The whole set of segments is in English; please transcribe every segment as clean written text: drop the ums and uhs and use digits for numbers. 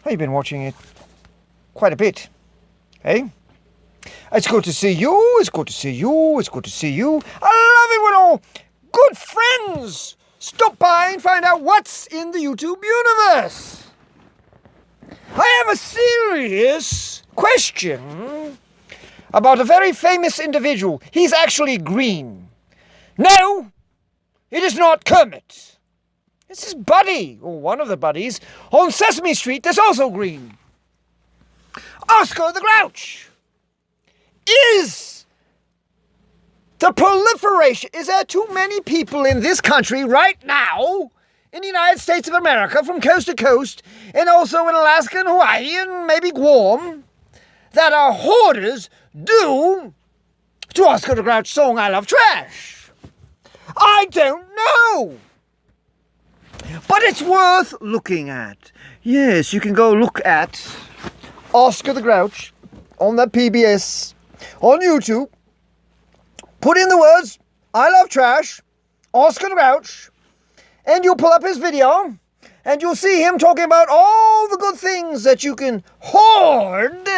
I've been watching it quite a bit, eh? It's good to see you, it's good to see you, it's good to see you. I love it when all good friends stop by and find out what's in the YouTube universe. I have a serious question about a very famous individual. He's actually green. No, it is not Kermit. It's his buddy, or one of the buddies, on Sesame Street that's also green. Oscar the Grouch. Is there too many people in this country right now, in the United States of America, from coast to coast, and also in Alaska and Hawaii and maybe Guam, that are hoarders due to Oscar the Grouch's song, I Love Trash? I don't know. But it's worth looking at. Yes, you can go look at Oscar the Grouch on the PBS on YouTube. Put in the words, I love trash, Oscar the Grouch, and you'll pull up his video, and you'll see him talking about all the good things that you can hoard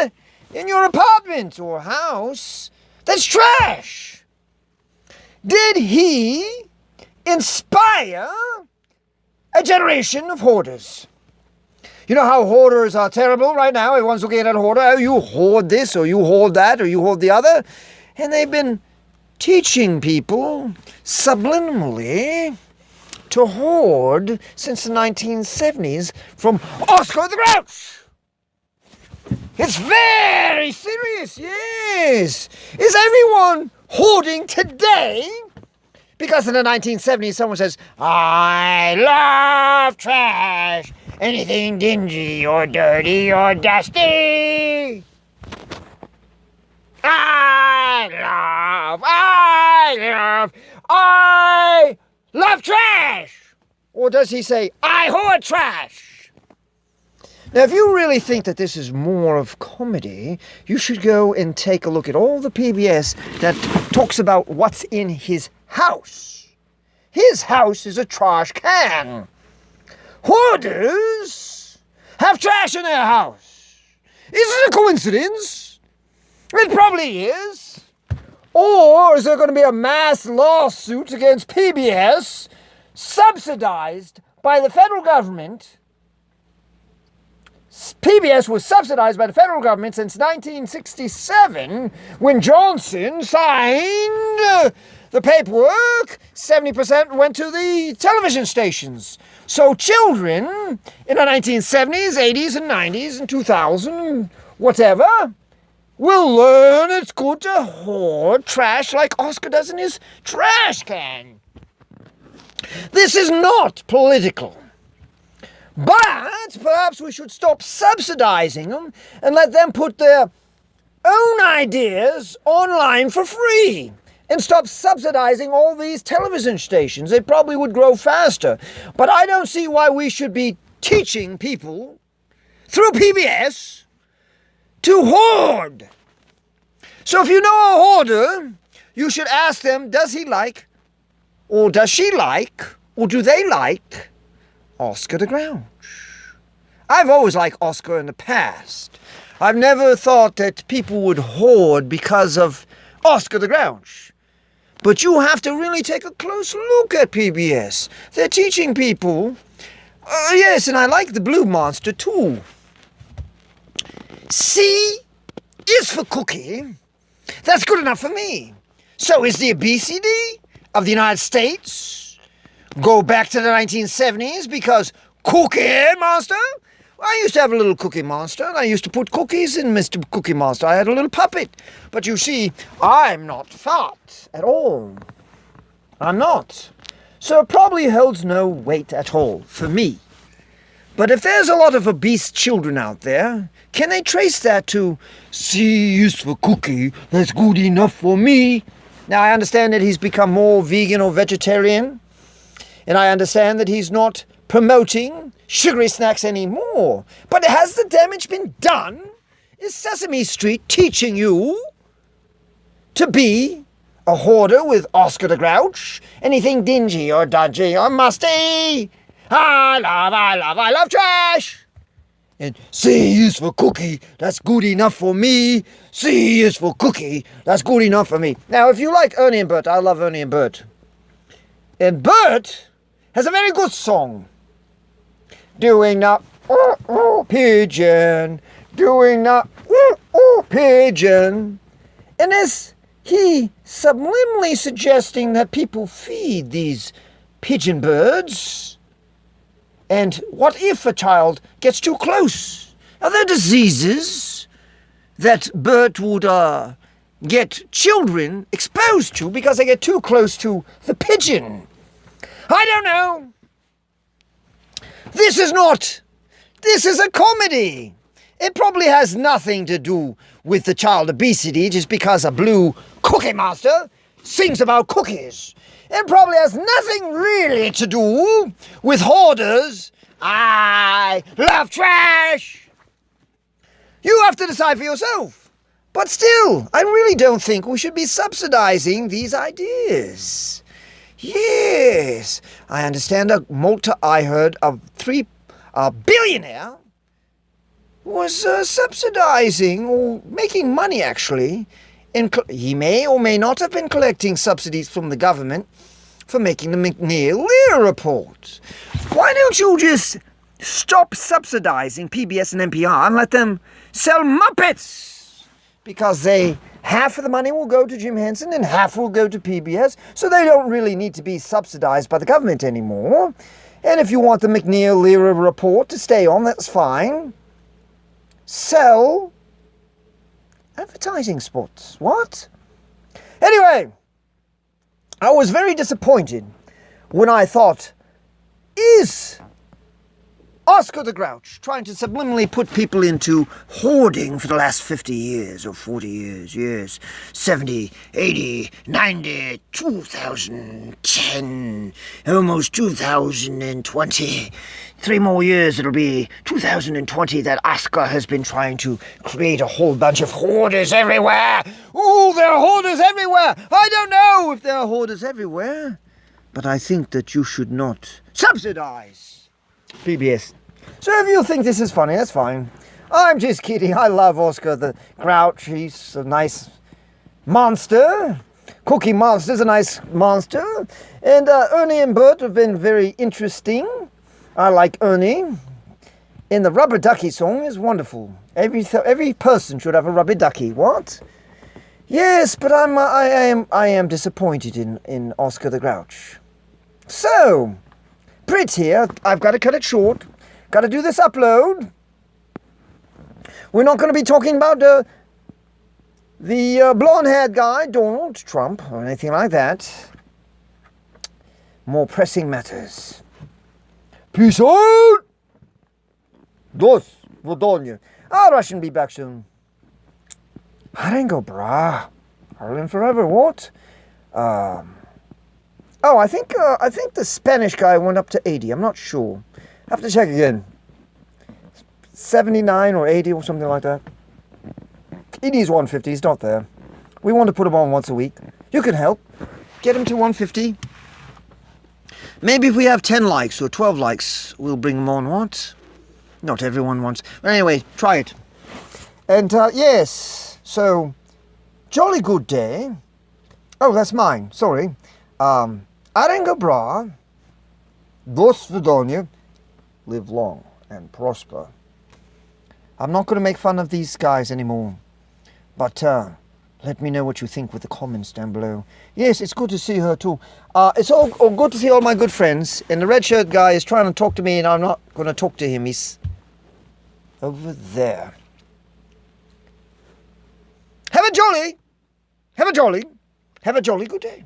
in your apartment or house that's trash. Did he inspire a generation of hoarders? You know how hoarders are terrible right now? Everyone's looking at a hoarder. Oh, you hoard this, or you hoard that, or you hoard the other. And they've been teaching people subliminally to hoard since the 1970s from Oscar the Grouch. It's very serious, yes. Is everyone hoarding today? Because in the 1970s, someone says, I love trash. Anything dingy or dirty or dusty. I love trash. Or does he say, I hoard trash? Now, if you really think that this is more of comedy, you should go and take a look at all the PBS that talks about what's in his house. His house is a trash can. Hoarders have trash in their house. Is it a coincidence? It probably is. Or is there going to be a mass lawsuit against PBS subsidized by the federal government? PBS was subsidized by the federal government since 1967 when Johnson signed the paperwork. 70% went to the television stations. So children in the 1970s, 80s, and 90s, and 2000, whatever, will learn it's good to hoard trash like Oscar does in his trash can. This is not political. But perhaps we should stop subsidizing them and let them put their own ideas online for free. And stop subsidizing all these television stations. They probably would grow faster. But I don't see why we should be teaching people through PBS to hoard. So if you know a hoarder, you should ask them, does he like, or does she like, or do they like Oscar the Grouch? I've always liked Oscar in the past. I've never thought that people would hoard because of Oscar the Grouch. But you have to really take a close look at PBS. They're teaching people. Yes, and I like the Blue Monster too. C is for cookie. That's good enough for me. So is the ABCD of the United States. Go back to the 1970s because Cookie Monster. I used to have a little Cookie Monster, and I used to put cookies in Mr. Cookie Monster. I had a little puppet. But you see, I'm not fat at all. I'm not. So it probably holds no weight at all for me. But if there's a lot of obese children out there, can they trace that to C is for cookie, that's good enough for me? Now, I understand that he's become more vegan or vegetarian, and I understand that he's not promoting sugary snacks anymore. But has the damage been done? Is Sesame Street teaching you to be a hoarder with Oscar the Grouch? Anything dingy or dodgy or musty? I love trash! And C is for cookie, that's good enough for me. C is for cookie, that's good enough for me. Now, if you like Ernie and Bert, I love Ernie and Bert. And Bert has a very good song. Doing the pigeon, doing the pigeon. And as he subliminally suggesting that people feed these pigeon birds. And what if a child gets too close? Are there diseases that Bert would get children exposed to because they get too close to the pigeon? I don't know. This is a comedy. It probably has nothing to do with the child obesity just because a blue cookie monster sings about cookies. It probably has nothing really to do with hoarders. I love trash. You have to decide for yourself. But still, I really don't think we should be subsidizing these ideas. Yes, I understand I heard a billionaire was subsidizing or making money actually. He may or may not have been collecting subsidies from the government for making the McNeil-Lehrer report. Why don't you just stop subsidizing PBS and NPR and let them sell Muppets? Because half of the money will go to Jim Henson and half will go to PBS, so they don't really need to be subsidized by the government anymore. And if you want the McNeil-Lehrer report to stay on, that's fine. Sell advertising spots. What? Anyway, I was very disappointed when I thought, is Oscar the Grouch trying to subliminally put people into hoarding for the last 50 years or 40 years, yes, 70, 80, 90, 2010, almost 2020. 3 more years, it'll be 2020 that Oscar has been trying to create a whole bunch of hoarders everywhere. Ooh, there are hoarders everywhere. I don't know if there are hoarders everywhere, but I think that you should not subsidize PBS. So if you think this is funny, that's fine. I'm just kidding. I love Oscar the Grouch. He's a nice monster. Cookie Monster's a nice monster. And Ernie and Bert have been very interesting. I like Ernie. And the Rubber Ducky song is wonderful. Every person should have a rubber ducky. What? Yes, but I am disappointed in Oscar the Grouch. So, Brit here. I've got to cut it short. Got to do this upload. We're not going to be talking about the blonde-haired guy, Donald Trump, or anything like that. More pressing matters. Peace out! Dos, Vodonia. Russian be back soon. Harengo, brah. Harlan forever, what? I think the Spanish guy went up to 80. I'm not sure. Have to check again. 79 or 80 or something like that. He needs 150. He's not there. We want to put him on once a week. You can help. Get him to 150. Maybe if we have 10 likes or 12 likes, we'll bring him on. What? Not everyone wants. But anyway, try it. And yes, so jolly good day. Oh, that's mine. Sorry. Arenga bra. Dos Vidonia. Live long and prosper. I'm not going to make fun of these guys anymore. But let me know what you think with the comments down below. Yes, it's good to see her too. It's all good to see all my good friends. And the red shirt guy is trying to talk to me and I'm not going to talk to him. He's over there. Have a jolly good day.